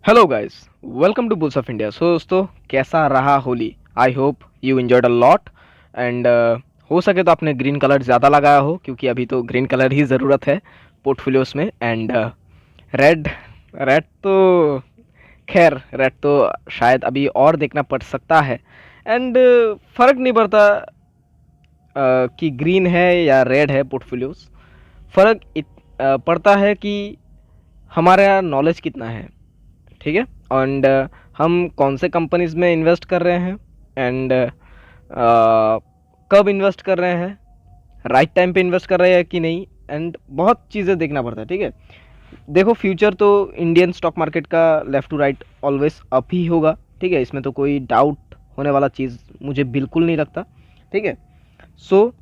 Hello guys, welcome to Bulls of India. So दोस्तों, कैसा रहा Holi? I hope you enjoyed a lot and हो सके तो आपने ग्रीन कलर ज़्यादा लगाया हो, क्योंकि अभी तो ग्रीन कलर ही ज़रूरत है पोर्टफोलियोस में। एंड रेड रेड तो खैर, रेड तो शायद अभी और देखना पड़ सकता है। एंड फ़र्क नहीं पड़ता कि ग्रीन है या रेड है पोर्टफोलियोस। फ़र्क पड़ता है कि हमारा नॉलेज कितना है, ठीक है। एंड हम कौन से कंपनीज में इन्वेस्ट कर रहे हैं, एंड कब इन्वेस्ट कर रहे हैं, राइट टाइम पे इन्वेस्ट कर रहे हैं कि नहीं, एंड बहुत चीज़ें देखना पड़ता है, ठीक है। देखो, फ्यूचर तो इंडियन स्टॉक मार्केट का left to right always up ही होगा, ठीक है। इसमें तो कोई डाउट होने वाला चीज़ मुझे बिल्कुल नहीं लगता, ठीक है। सो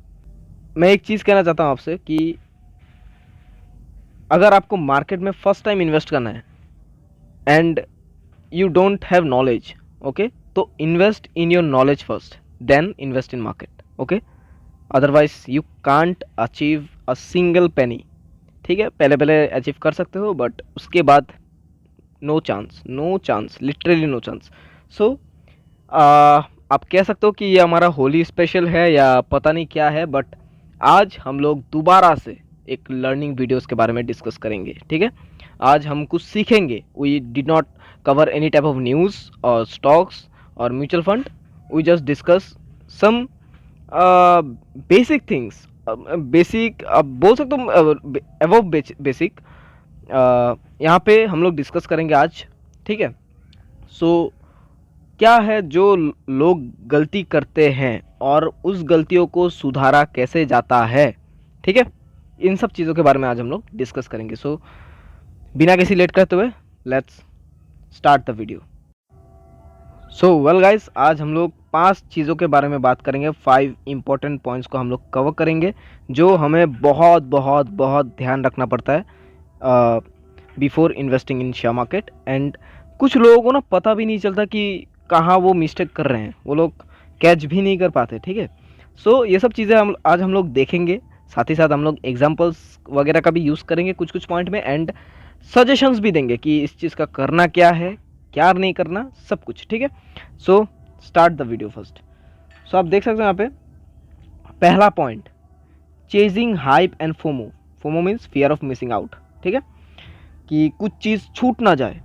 मैं एक चीज़ कहना चाहता हूँ आपसे कि अगर आपको मार्केट में फर्स्ट टाइम इन्वेस्ट करना है and you don't have knowledge, okay, तो invest in your knowledge first, then invest in market, okay, otherwise you can't achieve a single penny, ठीक है। पहले पहले अचीव कर सकते हो, बट उसके बाद no chance, no chance, literally no chance. So आप कह सकते हो कि ये हमारा होली स्पेशल है या पता नहीं क्या है, बट आज हम लोग दोबारा से एक लर्निंग वीडियोस के बारे में डिस्कस करेंगे, ठीक है। आज हम कुछ सीखेंगे। We did not cover any type of news or stocks or mutual fund. We just discuss some basic things, basic बोल सकते हो, above basic। यहाँ पे हम लोग डिस्कस करेंगे आज, ठीक है। सो क्या है जो लोग गलती करते हैं और उस गलतियों को सुधारा कैसे जाता है, ठीक है। इन सब चीज़ों के बारे में आज हम लोग डिस्कस करेंगे। सो बिना किसी लेट करते हुए let's start the video. So well guys, आज हम लोग 5 चीज़ों के बारे में बात करेंगे। 5 इंपॉर्टेंट पॉइंट्स को हम लोग कवर करेंगे जो हमें बहुत बहुत बहुत ध्यान रखना पड़ता है before investing in share market. And कुछ लोगों को ना पता भी नहीं चलता कि कहाँ वो मिस्टेक कर रहे हैं, वो लोग कैच भी नहीं कर पाते, ठीक है। सो ये सब चीज़ें हम लोग देखेंगे। साथ ही साथ हम लोग एग्जाम्पल्स वगैरह का भी यूज़ करेंगे कुछ कुछ पॉइंट में, एंड सजेशंस भी देंगे कि इस चीज़ का करना क्या है, क्या नहीं करना, सब कुछ, ठीक है। So start the video first. So आप देख सकते हो यहाँ पे पहला point, chasing hype and FOMO. FOMO means fear of missing out, ठीक है, कि कुछ चीज़ छूट ना जाए।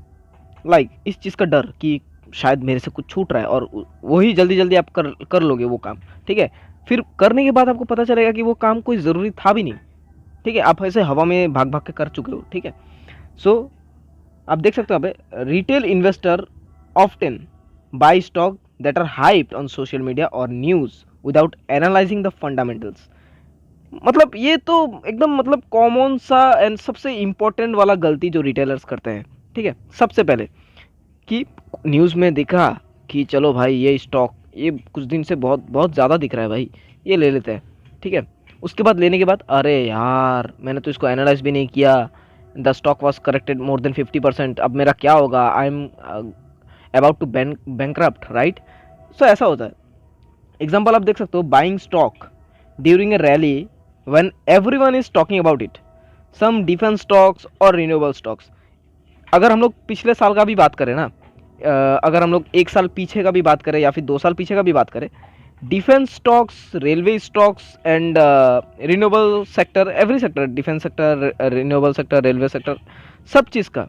लाइक इस चीज़ का डर कि शायद मेरे से कुछ छूट रहा है, और वही जल्दी जल्दी आप कर लोगे वो काम, ठीक है। फिर करने के बाद आपको पता चलेगा कि वो काम कोई ज़रूरी था भी नहीं, ठीक है। आप ऐसे हवा में भाग भाग के कर चुके हो, ठीक है। सो आप देख सकते हो यहाँ पे, retail investor often buy stock that are hyped on social media और news without analyzing the fundamentals. मतलब ये तो एकदम मतलब कॉमन सा एंड सबसे इम्पोर्टेंट वाला गलती जो रिटेलर्स करते हैं, ठीक है। सबसे पहले कि न्यूज़ में दिखा कि चलो भाई ये स्टॉक ये कुछ दिन से बहुत बहुत ज़्यादा दिख रहा है भाई, ये ले लेते हैं, ठीक है। उसके बाद लेने के बाद अरे यार मैंने तो इसको एनालाइज भी नहीं किया, the stock was corrected more than 50%, अब मेरा क्या होगा, I am about to bankrupt, right. So ऐसा होता है। एग्जाम्पल आप देख सकते हो, buying stock during a rally when everyone is talking about it, some defence stocks और रिन्यूएबल स्टॉक्स। अगर हम लोग पिछले साल का भी बात करें ना, अगर हम लोग एक साल पीछे का भी बात करें या फिर 2 साल पीछे का भी बात करें, defence stocks, railway stocks and renewable sector, every sector, defence sector, renewable sector, railway sector, सब चीज़ का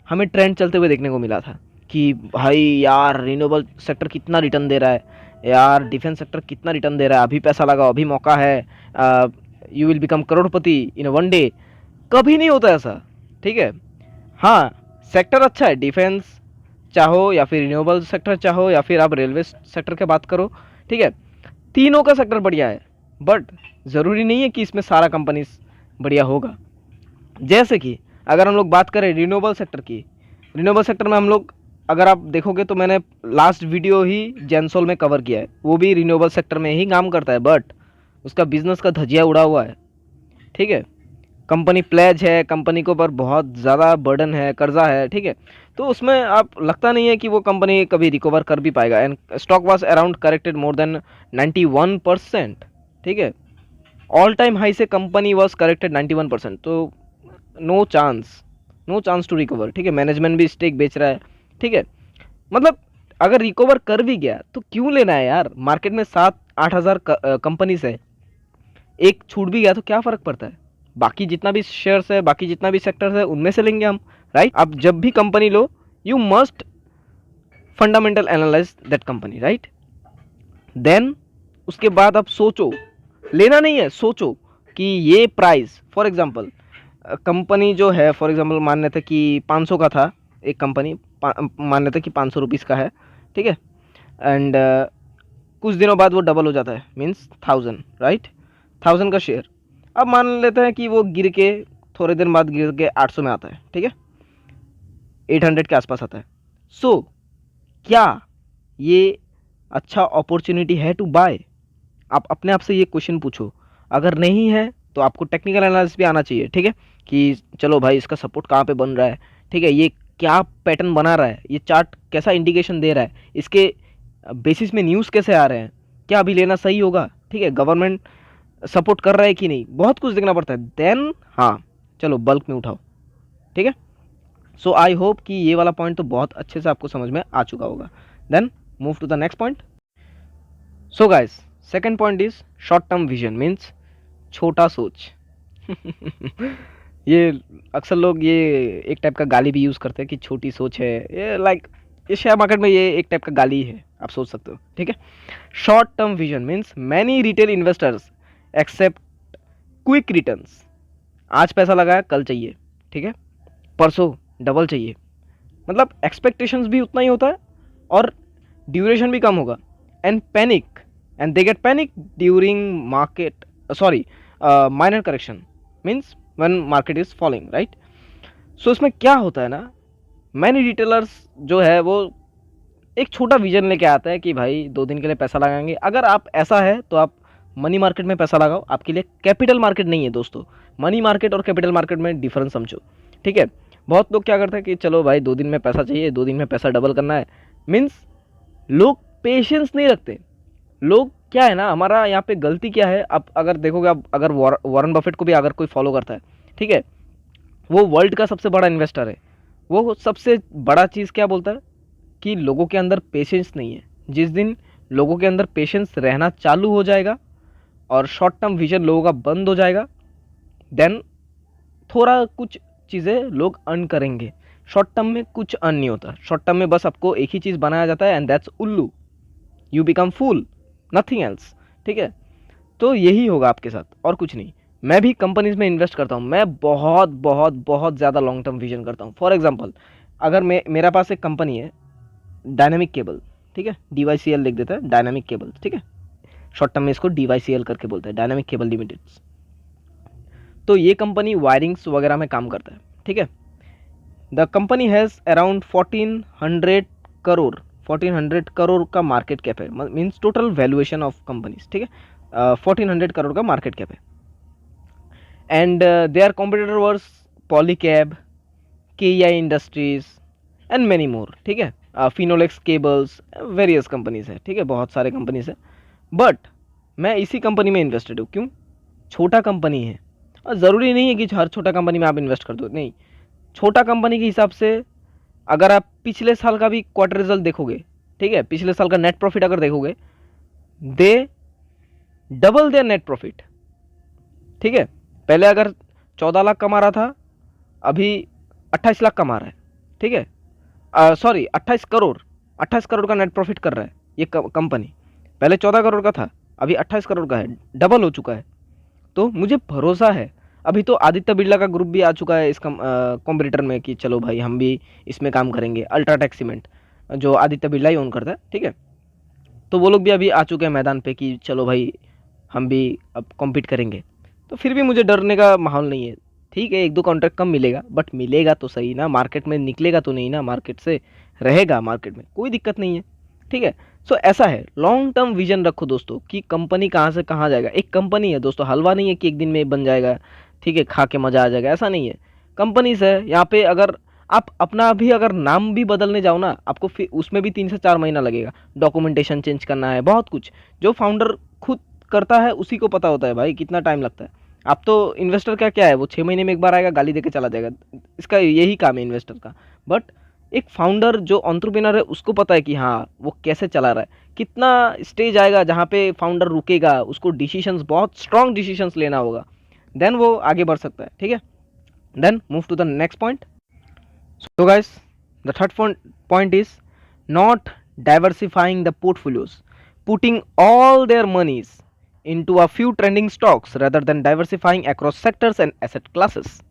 हमें ट्रेंड चलते हुए देखने को मिला था कि भाई यार रिन्यूएबल सेक्टर कितना रिटर्न दे रहा है, यार डिफेंस सेक्टर कितना रिटर्न दे रहा है, अभी पैसा लगाओ, अभी मौका है, you will become Crorepati in one day. कभी नहीं होता ऐसा, ठीक है। हाँ, सेक्टर अच्छा है, डिफेंस चाहो या फिर रिन्यूएबल सेक्टर चाहो या फिर आप रेलवे सेक्टर की बात करो, ठीक है। तीनों का सेक्टर बढ़िया है, बट ज़रूरी नहीं है कि इसमें सारा कंपनीज बढ़िया होगा। जैसे कि अगर हम लोग बात करें रिन्यूएबल सेक्टर की, रिन्यूएबल सेक्टर में हम लोग अगर आप देखोगे तो मैंने लास्ट वीडियो ही जेंसोल में कवर किया है, वो भी रिन्यूएबल सेक्टर में ही काम करता है, बट उसका बिजनेस का धजिया उड़ा हुआ है, ठीक है। कंपनी प्लेज है, कंपनी के ऊपर बहुत ज़्यादा बर्डन है, कर्जा है, ठीक है। तो उसमें आप लगता नहीं है कि वो कंपनी कभी रिकवर कर भी पाएगा। And stock was around corrected more than 91%, ठीक है। ऑल टाइम हाई से कंपनी वाज करेक्टेड 91%, तो no chance, no chance to recover, ठीक है। मैनेजमेंट भी स्टेक बेच रहा है, ठीक है। मतलब अगर रिकवर कर भी गया तो क्यों लेना है यार, मार्केट में 7-8 हज़ार कंपनीज है, एक छूट भी गया तो क्या फ़र्क पड़ता है, बाकी जितना भी शेयर्स है, बाकी जितना भी सेक्टर्स है, उनमें से लेंगे हम, राइट। अब जब भी कंपनी लो, you must fundamental analyse that company, right. Then उसके बाद आप सोचो, लेना नहीं है, सोचो कि ये प्राइस, फॉर एग्जांपल कंपनी जो है, फॉर एग्जांपल मान लेते कि 500 का था एक कंपनी, मान लेते कि 500 रुपीज़ का है, ठीक है। एंड कुछ दिनों बाद वो डबल हो जाता है, मीन्स 1000, राइट, 1000 का शेयर। अब मान लेते हैं कि वो गिर के थोड़े दिन बाद गिर के 800 में आता है, ठीक है, 800 के आसपास आता है। सो क्या ये अच्छा अपॉर्चुनिटी है टू बाय? आप अपने आप से ये क्वेश्चन पूछो। अगर नहीं है तो आपको टेक्निकल एनालिसिस भी आना चाहिए, ठीक है, कि चलो भाई इसका सपोर्ट कहाँ पे बन रहा है, ठीक है, ये क्या पैटर्न बना रहा है, ये चार्ट कैसा इंडिकेशन दे रहा है, इसके बेसिस में न्यूज़ कैसे आ रहे हैं, क्या अभी लेना सही होगा, ठीक है, गवर्नमेंट सपोर्ट कर रहा है कि नहीं, बहुत कुछ देखना पड़ता है। देन हाँ, चलो बल्क में उठाओ, ठीक है। सो आई होप कि ये वाला पॉइंट तो बहुत अच्छे से आपको समझ में आ चुका होगा। Then move to the next point. So guys, second point is short term vision, means छोटा सोच। ये अक्सर लोग ये एक टाइप का गाली भी यूज़ करते हैं कि छोटी सोच है, ये लाइक ये शेयर मार्केट में ये एक टाइप का गाली है, आप सोच सकते हो, ठीक है। Short term vision means many retail investors accept quick returns. आज पैसा लगाया, कल चाहिए, ठीक है, परसों डबल चाहिए, मतलब एक्सपेक्टेशंस भी उतना ही होता है और ड्यूरेशन भी कम होगा। And panic, and they get panic during market, sorry, minor correction, means when market is falling, right. So इसमें क्या होता है ना, मैनी रिटेलर्स जो है वो एक छोटा विजन लेके आता है कि भाई 2 दिन के लिए पैसा लगाएंगे। अगर आप ऐसा है तो आप मनी मार्केट में पैसा लगाओ, आपके लिए कैपिटल मार्केट नहीं है दोस्तों। मनी मार्केट और कैपिटल मार्केट में डिफरेंस समझो, ठीक है। बहुत लोग क्या करते हैं कि चलो भाई 2 दिन में पैसा चाहिए, 2 दिन में पैसा डबल करना है, मीन्स लोग पेशेंस नहीं रखते। लोग क्या है ना, हमारा यहाँ पे गलती क्या है, आप अगर देखोगे, आप अगर वॉरेन बफेट को भी अगर कोई फॉलो करता है, ठीक है, वो वर्ल्ड का सबसे बड़ा इन्वेस्टर है, वो सबसे बड़ा चीज़ क्या बोलता है कि लोगों के अंदर पेशेंस नहीं है। जिस दिन लोगों के अंदर पेशेंस रहना चालू हो जाएगा और शॉर्ट टर्म विजन लोगों का बंद हो जाएगा, देन थोड़ा कुछ चीज़ें लोग अर्न करेंगे। शॉर्ट टर्म में कुछ अर्न नहीं होता, शॉर्ट टर्म में बस आपको एक ही चीज़ बनाया जाता है, एंड दैट्स उल्लू, you become fool, nothing else, ठीक है। तो यही होगा आपके साथ और कुछ नहीं। मैं भी कंपनीज में इन्वेस्ट करता हूँ, मैं बहुत बहुत बहुत ज़्यादा लॉन्ग टर्म विजन करता हूँ। फॉर एग्जांपल, अगर मेरा पास एक कंपनी है डायनामिक केबल, ठीक है, DYCL लिख देता है, डायनामिक केबल, ठीक है, शॉर्ट टर्म में इसको DYCL करके बोलते हैं, डायनामिक केबल लिमिटेड। तो ये कंपनी वायरिंग्स वगैरह में काम करता है, ठीक है। The company has around 1400 crore का मार्केट कैप है, means total valuation of companies, ठीक है, 1400 करोड़ का मार्केट कैप है। And their competitor was Polycab, KEI industries and many more, ठीक है, फिनोलेक्स केबल्स, वेरियस कंपनीज है, ठीक है, बहुत सारे कंपनीज है। बट मैं इसी कंपनी में इन्वेस्टेड हूँ, क्यों, छोटा कंपनी है, और ज़रूरी नहीं है कि हर छोटा कंपनी में आप इन्वेस्ट कर दो, नहीं, छोटा कंपनी के हिसाब से अगर आप पिछले साल का भी क्वार्टर रिजल्ट देखोगे, ठीक है, पिछले साल का नेट प्रॉफिट अगर देखोगे, दे डबल देयर नेट प्रॉफिट, ठीक है। पहले अगर 14 लाख कमा रहा था, अभी 28 लाख कमा रहा है, ठीक है, सॉरी 28 करोड़ का नेट प्रॉफिट कर रहा है ये कंपनी। पहले 14 करोड़ का था, अभी 28 करोड़ का है, डबल हो चुका है। तो मुझे भरोसा है, अभी तो आदित्य बिरला का ग्रुप भी आ चुका है इस कॉम्पिटिटर में कि चलो भाई हम भी इसमें काम करेंगे, अल्ट्राटेक सीमेंट जो आदित्य बिरला ही ओन करता है, ठीक है। तो वो लोग भी अभी आ चुके हैं मैदान पे कि चलो भाई हम भी अब कॉम्पीट करेंगे। तो फिर भी मुझे डरने का माहौल नहीं है, ठीक है, 1-2 कॉन्ट्रैक्ट कम मिलेगा, बट मिलेगा तो सही ना, मार्केट में निकलेगा तो नहीं ना, मार्केट से रहेगा, मार्केट में कोई दिक्कत नहीं है, ठीक है। सो ऐसा है, लॉन्ग टर्म विजन रखो दोस्तों कि कंपनी कहाँ से कहाँ जाएगा। एक कंपनी है दोस्तों, हलवा नहीं है कि एक दिन में बन जाएगा, ठीक है, खा के मज़ा आ जाएगा, ऐसा नहीं है। कंपनीज है यहाँ पे, अगर आप अपना भी अगर नाम भी बदलने जाओ ना, आपको फिर उसमें भी 3 से 4 महीना लगेगा, डॉक्यूमेंटेशन चेंज करना है, बहुत कुछ जो फाउंडर खुद करता है उसी को पता होता है भाई कितना टाइम लगता है। आप तो इन्वेस्टर का क्या है, वो 6 महीने में एक बार आएगा, गाली देके चला जाएगा, इसका यही काम है इन्वेस्टर का। बट एक फाउंडर जो एंटरप्रेन्योर है उसको पता है कि हाँ वो कैसे चला रहा है, कितना स्टेज आएगा जहाँ पे फाउंडर रुकेगा, उसको डिसीशंस, बहुत स्ट्रॉन्ग डिसीशंस लेना होगा, देन वो आगे बढ़ सकता है, ठीक है। Then move to the next point. So guys, the third point is not diversifying the portfolios, putting all their monies into a few trending stocks rather than diversifying across sectors and asset classes।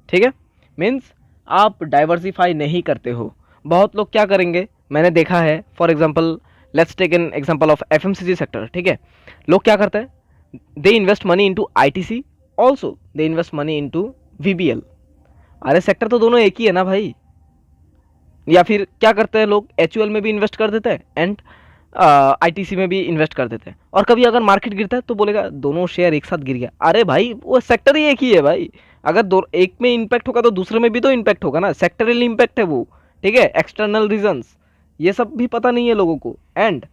ठीक है, means आप diversify नहीं करते हो। बहुत लोग क्या करेंगे, मैंने देखा है, for example let's take an example of FMCG sector, ठीक है। लोग क्या करते हैं, they invest money into ITC, also they invest money into VBL. अरे सेक्टर तो दोनों एक ही है ना भाई। या फिर क्या करते हैं लोग, एचयूएल में भी इन्वेस्ट कर देते हैं एंड आईटीसी में भी इन्वेस्ट कर देते हैं, और कभी अगर मार्केट गिरता है तो बोलेगा दोनों शेयर एक साथ गिर गया। अरे भाई वो सेक्टर ही एक ही है भाई, अगर दो एक में इम्पैक्ट होगा तो दूसरे में भी तो इम्पैक्ट होगा ना, सेक्टरल इम्पैक्ट है वो, ठीक है। एक्सटर्नल रीजंस ये सब भी पता नहीं है लोगों को। एंड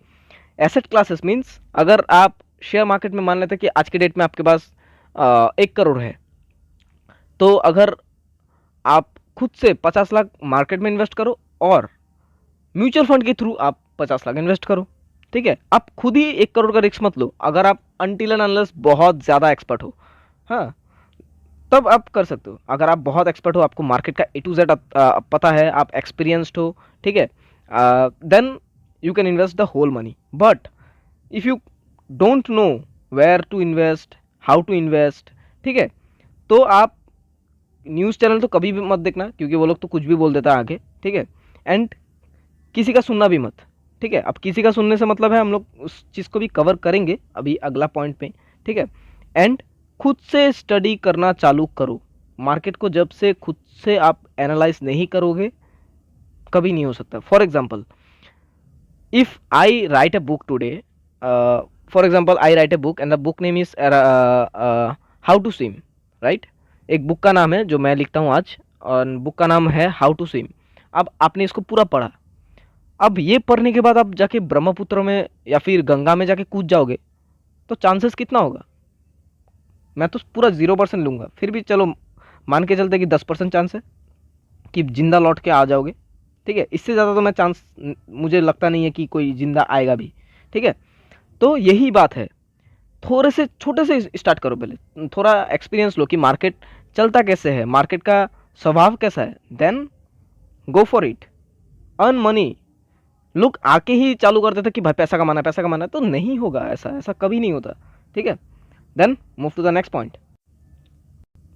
एसेट क्लासेस मीन्स, अगर आप शेयर मार्केट में मान लेते हैं कि आज के डेट में आपके पास 1 करोड़ है, तो अगर आप खुद से 50 लाख मार्केट में इन्वेस्ट करो और म्यूचुअल फंड के थ्रू आप 50 लाख इन्वेस्ट करो, ठीक है। आप खुद ही 1 करोड़ का रिस्क मत लो, अगर आप अनटिल एंड अनलेस बहुत ज़्यादा एक्सपर्ट हो, हाँ, तब आप कर सकते हो। अगर आप बहुत एक्सपर्ट हो, आपको मार्केट का A to Z पता है, आप एक्सपीरियंस्ड हो, ठीक है, then you can invest the whole money. But if you don't know where to invest, how to invest, ठीक है, तो आप न्यूज़ चैनल तो कभी भी मत देखना, क्योंकि वो लोग तो कुछ भी बोल देता है आगे, ठीक है। एंड किसी का सुनना भी मत, ठीक है। अब किसी का सुनने से मतलब है, हम लोग उस चीज़ को भी कवर करेंगे अभी अगला पॉइंट पे, ठीक है। एंड खुद से स्टडी करना चालू करो। मार्केट को जब से खुद से आप एनालाइज नहीं करोगे, कभी नहीं हो सकता। For example, if I write a book today, for example I write a book and the book name is how to swim, right. एक बुक का नाम है जो मैं लिखता हूँ आज, और बुक का नाम है हाउ टू स्विम। अब आपने इसको पूरा पढ़ा, अब ये पढ़ने के बाद आप जाके ब्रह्मपुत्र में या फिर गंगा में जाके कूद जाओगे, तो चांसेस कितना होगा? मैं तो पूरा 0% लूँगा, फिर भी चलो मान के चलते कि 10% चांस है कि जिंदा लौट के आ जाओगे, ठीक है। इससे ज़्यादा तो मैं चांस, मुझे लगता नहीं है कि कोई जिंदा आएगा भी, ठीक है। तो यही बात है, थोड़े से छोटे से स्टार्ट करो, पहले थोड़ा एक्सपीरियंस लो कि मार्केट चलता कैसे है, मार्केट का स्वभाव कैसा है, then go for it, earn money. लोग आके ही चालू कर देते कि भाई पैसा कमाना है, पैसा कमाना है, तो नहीं होगा ऐसा, ऐसा कभी नहीं होता, ठीक है। Then move to the next point.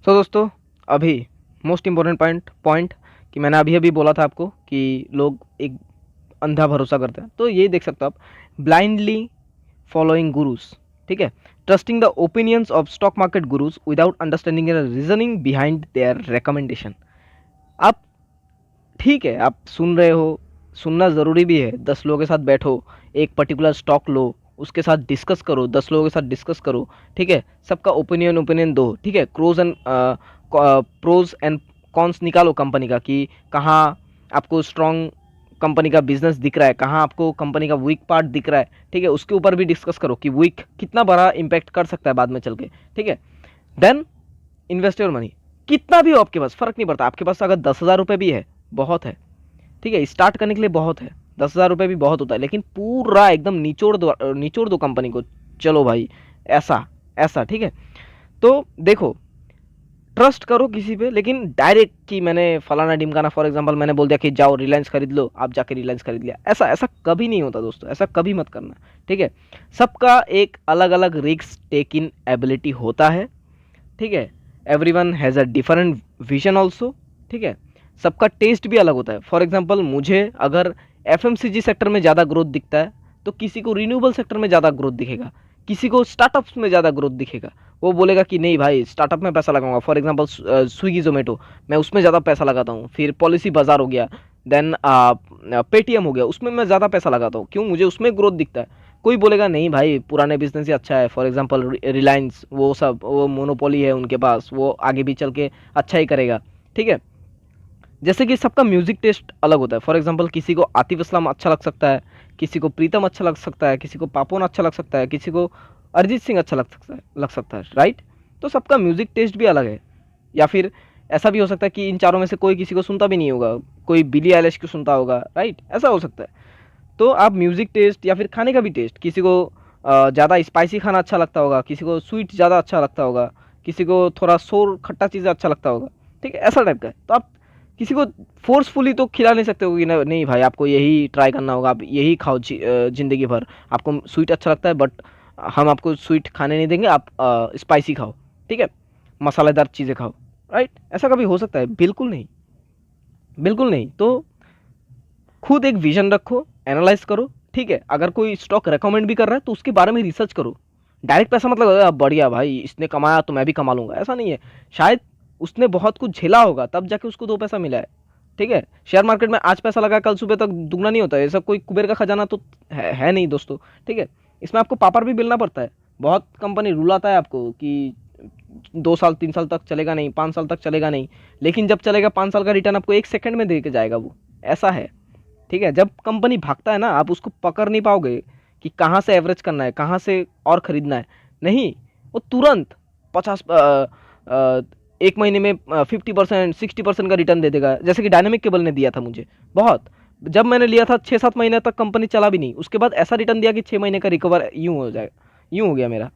So दोस्तों, अभी मोस्ट इंपॉर्टेंट पॉइंट कि मैंने अभी अभी बोला था आपको कि लोग एक अंधा भरोसा करते हैं, तो ये देख सकते हो आप, ब्लाइंडली फॉलोइंग गुरुज, ठीक है, trusting the opinions of stock market gurus without understanding reasoning behind their recommendation. आप ठीक है, आप सुन रहे हो, सुनना ज़रूरी भी है, 10 लोगों के साथ बैठो, एक पर्टिकुलर स्टॉक लो, उसके साथ डिस्कस करो, 10 लोगों के साथ डिस्कस करो, ठीक है, सबका ओपिनियन दो, ठीक है, प्रोज एंड कॉन्स निकालो कंपनी का कि कहाँ आपको स्ट्रॉन्ग कंपनी का बिजनेस दिख रहा है, कहाँ आपको कंपनी का वीक पार्ट दिख रहा है, ठीक है, उसके ऊपर भी डिस्कस करो कि वीक कितना बड़ा इम्पैक्ट कर सकता है बाद में चल के, ठीक है। देन इन्वेस्ट योर मनी, कितना भी हो आपके पास, फर्क नहीं पड़ता, आपके पास अगर 10,000 रुपये भी है, बहुत है, ठीक है, स्टार्ट करने के लिए बहुत है, 10,000 रुपये भी बहुत होता है, लेकिन पूरा एकदम निचोड़ दो कंपनी को, चलो भाई ऐसा ऐसा, ठीक है। तो देखो, ट्रस्ट करो किसी पे, लेकिन डायरेक्ट कि मैंने फलाना ढिमकाना, फॉर एग्जांपल मैंने बोल दिया कि जाओ रिलायंस खरीद लो, आप जाके रिलायंस खरीद लिया, ऐसा ऐसा कभी नहीं होता दोस्तों, ऐसा कभी मत करना, ठीक है। सबका एक अलग अलग रिस्क टेक इन एबिलिटी होता है, ठीक है। Everyone has a different vision also, ठीक है। सबका टेस्ट भी अलग होता है। फॉर एग्जांपल मुझे अगर एफएमसीजी सेक्टर में ज़्यादा ग्रोथ दिखता है, तो किसी को रिन्यूएबल सेक्टर में ज़्यादा ग्रोथ दिखेगा, किसी को स्टार्टअप्स में ज़्यादा ग्रोथ दिखेगा, वो बोलेगा कि नहीं भाई स्टार्टअप में पैसा लगाऊंगा। फॉर एग्जांपल स्विगी जोमेटो, मैं उसमें ज़्यादा पैसा लगाता हूँ। फिर पॉलिसी बाजार हो गया, देन पेटीएम हो गया, उसमें मैं ज़्यादा पैसा लगाता हूँ, क्यों, मुझे उसमें ग्रोथ दिखता है। कोई बोलेगा नहीं भाई पुराने बिजनेस ही अच्छा है, फॉर एग्जांपल रिलायंस, वो सब वो मोनोपोली है उनके पास, वो आगे भी चल के अच्छा ही करेगा, ठीक है। जैसे कि सबका म्यूजिक टेस्ट अलग होता है। फॉर एग्जांपल किसी को आतिफ असलम अच्छा लग सकता है, किसी को प्रीतम अच्छा लग सकता है, किसी को पापोन अच्छा लग सकता है, किसी को अरिजीत सिंह अच्छा लग सकता है, राइट। तो सबका म्यूजिक टेस्ट भी अलग है। या फिर ऐसा भी हो सकता है कि इन चारों में से कोई किसी को सुनता भी नहीं होगा, कोई बिली आइलिश को सुनता होगा, राइट, ऐसा हो सकता है। तो आप म्यूज़िक टेस्ट या फिर खाने का भी टेस्ट, किसी को ज़्यादा स्पाइसी खाना अच्छा लगता होगा, किसी को स्वीट ज़्यादा अच्छा लगता होगा, किसी को थोड़ा शोर खट्टा चीज़ अच्छा लगता होगा, ठीक है, ऐसा टाइप का है। तो आप किसी को फोर्सफुली तो खिला नहीं सकते हो कि नहीं भाई आपको यही ट्राई करना होगा, आप यही खाओ ज़िंदगी भर, आपको स्वीट अच्छा लगता है बट हम आपको स्वीट खाने नहीं देंगे, आप स्पाइसी खाओ, ठीक है, मसालेदार चीज़ें खाओ, राइट, ऐसा कभी हो सकता है? बिल्कुल नहीं, बिल्कुल नहीं। तो खुद एक विजन रखो, एनालाइज करो, ठीक है, अगर कोई स्टॉक रेकमेंड भी कर रहा है तो उसके बारे में रिसर्च करो। डायरेक्ट पैसा मतलब बढ़िया भाई इसने कमाया तो मैं भी कमा लूंगा, ऐसा नहीं है। शायद उसने बहुत कुछ झेला होगा तब जाके उसको 2 पैसा मिला है, ठीक है। शेयर मार्केट में आज पैसा लगा कल सुबह तक दुगना नहीं होता है, ऐसा कोई कुबेर का खजाना तो है नहीं दोस्तों, ठीक है। इसमें आपको पापड़ भी बेलना पड़ता है। बहुत कंपनी रुलाता है आपको कि 2 साल 3 साल तक चलेगा नहीं, 5 साल तक चलेगा नहीं, लेकिन जब चलेगा 5 साल का रिटर्न आपको 1 सेकंड में दे के जाएगा वो, ऐसा है, ठीक है। जब कंपनी भागता है ना आप उसको पकड़ नहीं पाओगे कि कहाँ से एवरेज करना है, कहाँ से और खरीदना है, नहीं, वो तुरंत 50 एक महीने में 50% 60% का रिटर्न दे देगा, जैसे कि डायनेमिक केबल ने दिया था मुझे। बहुत, जब मैंने लिया था 6-7 महीने तक कंपनी चला भी नहीं, उसके बाद ऐसा रिटर्न दिया कि 6 महीने का रिकवर यूँ हो जाएगा, यूँ हो गया मेरा,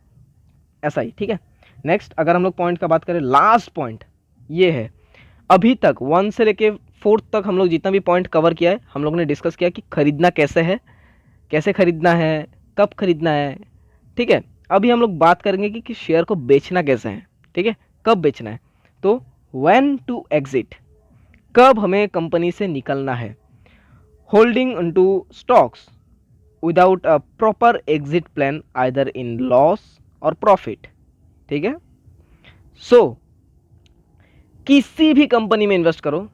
ऐसा ही, ठीक है। नेक्स्ट अगर हम लोग पॉइंट का बात करें, लास्ट पॉइंट ये है, अभी तक 1 से लेके 4 तक हम लोग जितना भी पॉइंट कवर किया है, हम लोग ने डिस्कस किया कि खरीदना कैसे है, कैसे खरीदना है, कब खरीदना है, ठीक है। अभी हम लोग बात करेंगे कि शेयर को बेचना कैसे है, ठीक है, कब बेचना है। तो व्हेन टू एग्जिट, कब हमें कंपनी से निकलना है। Holding into stocks without a proper exit plan either in loss और प्रॉफिट, ठीक है। सो किसी भी कंपनी में इन्वेस्ट करो,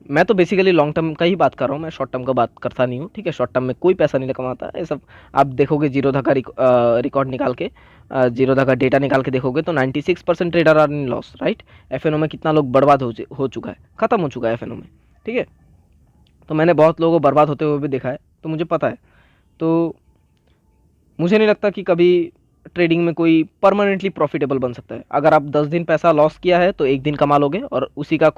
मैं तो बेसिकली लॉन्ग टर्म का ही बात कर रहा हूँ, मैं शॉर्ट टर्म का बात करता नहीं हूँ, ठीक है। शॉर्ट टर्म में कोई पैसा नहीं कमाता, ये सब आप देखोगे जीरोधा का रिकॉर्ड निकाल के, जीरोधा का डेटा निकाल के देखोगे तो 96% trader are in loss, right. FNO में कितना लोग बर्बाद हो चुका है, ख़त्म हो चुका है एफएनओ में, ठीक है। तो मैंने बहुत लोगों को बर्बाद होते हुए भी देखा है, तो मुझे पता है। तो मुझे नहीं लगता कि कभी ट्रेडिंग में कोई परमानेंटली प्रॉफिटेबल बन सकता है। अगर आप 10 दिन पैसा लॉस किया है तो एक दिन कमा लोगे और उसी का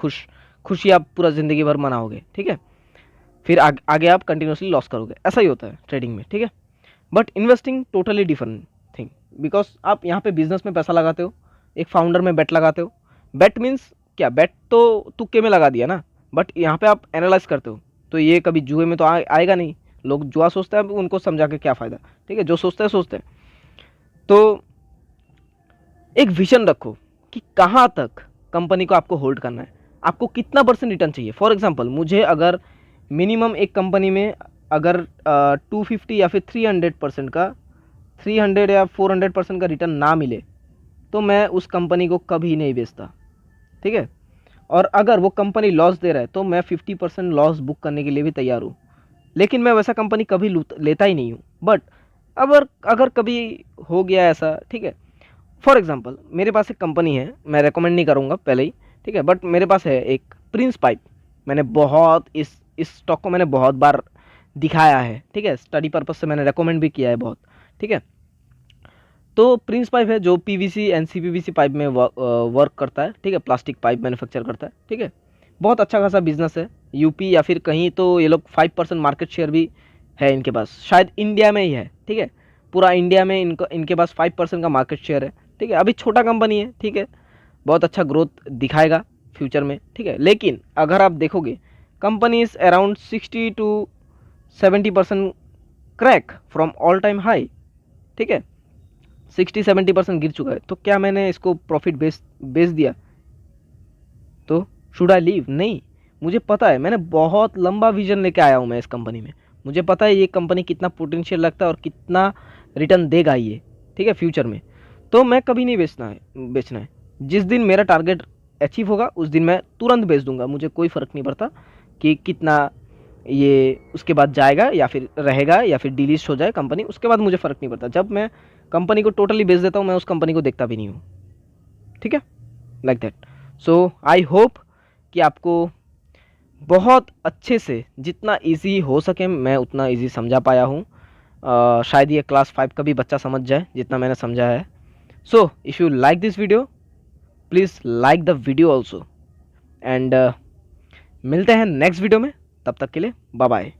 खुशी आप पूरा ज़िंदगी भर मनाओगे, ठीक है। फिर आगे आप कंटिन्यूसली लॉस करोगे, ऐसा ही होता है ट्रेडिंग में, ठीक है। But investing totally different thing, because आप यहाँ पे बिजनेस में पैसा लगाते हो, एक फाउंडर में बेट लगाते हो। बेट मीन्स क्या, बेट तो तुक्के में लगा दिया ना, बट यहाँ पे आप एनालाइज करते हो। तो ये कभी जुए में तो आएगा नहीं, लोग जुआ सोचते हैं, उनको समझा के क्या फ़ायदा, ठीक है, जो सोचते हैं सोचते हैं। तो एक विजन रखो कि कहाँ तक कंपनी को आपको होल्ड करना है, आपको कितना परसेंट रिटर्न चाहिए। फॉर एग्जांपल मुझे अगर मिनिमम एक कंपनी में अगर 250 या फिर 300% का, 300 या 400% का रिटर्न ना मिले तो मैं उस कंपनी को कभी नहीं बेचता, ठीक है। और अगर वो कंपनी लॉस दे रहा है तो मैं 50% लॉस बुक करने के लिए भी तैयार हूँ, लेकिन मैं वैसा कंपनी कभी लेता ही नहीं हूँ। बट अगर अगर कभी हो गया ऐसा, ठीक है, फॉर एग्जांपल मेरे पास एक कंपनी है, मैं रेकमेंड नहीं करूँगा पहले ही, ठीक है, बट मेरे पास है एक प्रिंस पाइप। मैंने बहुत इस स्टॉक को मैंने बहुत बार दिखाया है, ठीक है, स्टडी पर्पज से मैंने रेकमेंड भी किया है बहुत, ठीक है। तो प्रिंस पाइप है जो पीवीसी एनसीपीवीसी पाइप में वर्क करता है, ठीक है, प्लास्टिक पाइप मैन्युफैक्चर करता है, ठीक है। बहुत अच्छा खासा बिजनेस है, यूपी या फिर कहीं तो ये लोग 5% मार्केट शेयर भी है इनके पास, शायद इंडिया में ही है, ठीक है। पूरा इंडिया में इनके पास 5% का मार्केट शेयर है, ठीक है। अभी छोटा कंपनी है, ठीक है, बहुत अच्छा ग्रोथ दिखाएगा फ्यूचर में, ठीक है। लेकिन अगर आप देखोगे company is around 60-70% crack from all time high, ठीक है, 60-70% गिर चुका है। तो क्या मैंने इसको प्रॉफिट बेच दिया तो शुड आई लीव? नहीं, मुझे पता है, मैंने बहुत लंबा विजन लेके आया हूँ मैं इस कंपनी में। मुझे पता है ये कंपनी कितना पोटेंशियल लगता है और कितना रिटर्न देगा ये, ठीक है, फ्यूचर में। तो मैं कभी नहीं बेचना है। जिस दिन मेरा टारगेट अचीव होगा उस दिन मैं तुरंत बेच दूंगा, मुझे कोई फ़र्क नहीं पड़ता कि कितना ये उसके बाद जाएगा या फिर रहेगा या फिर डिलीस्ट हो जाए कंपनी, उसके बाद मुझे फ़र्क नहीं पड़ता। जब मैं कंपनी को टोटली बेच देता हूँ मैं उस कंपनी को देखता भी नहीं हूँ, ठीक है, like that. So I hope कि आपको बहुत अच्छे से, जितना इजी हो सके मैं उतना इजी समझा पाया हूँ। शायद ये क्लास 5 का भी बच्चा समझ जाए जितना मैंने समझा है। So if you like this video please like the video also, and मिलते हैं नेक्स्ट वीडियो में, तब तक के लिए बाय बाय।